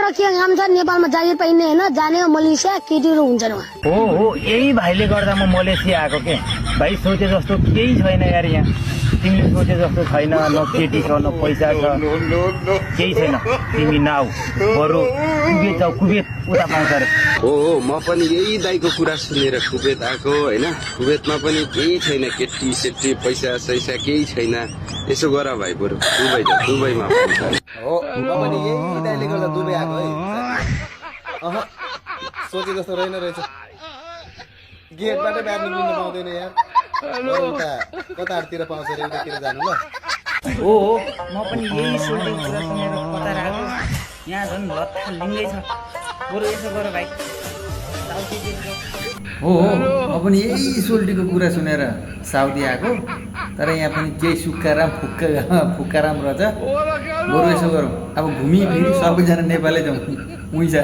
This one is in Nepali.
तर के काम छ नेपालमा जागिर पाइने हैन जाने मलेसिया केटीहरु हुन्छन् वहाँ हो यही भाइले गर्दा म मलेसिया आएको के भाइ सोचे जस्तो केही छैन यार यहाँ तिमीले सोचे जस्तो छैन न केटी छ न पैसा छ केही छैन तिमी नआऊ बरु कुवेत जाऊ कुवेत उता पाउँछ रे हो म पनि यही दाइको कुरा सुनेर कुवेत आएको हैन कुवेतमा पनि केही छैन केटी सेटी पैसा सैसा केही छैन यसो गर भाइ बरु दुबई जा दुबईमा हो म पनि यही दाइले गर्दा दुबई आएको है सोचे जस्तो रहेन रहेछ गेटबाटै बाहिर निक्लिन पाउँदैन यार उता कतातिर पाउँछ रे उतातिर जानु ल हो म पनि यही सोल्टी कुरा सुनेर कता आएको यहाँ झन् लत्था लिङ्गै छ बरु यसो गर भाइ हो म पनि यही सोल्टीको कुरा सुनेर साउदी आएको तर यहाँ पनि केही सुक्खाराम फुक्काराम रहेछ बरु यसो गरौँ अब घुमी फेरि सबैजना नेपालै जाउँ उहीँ जा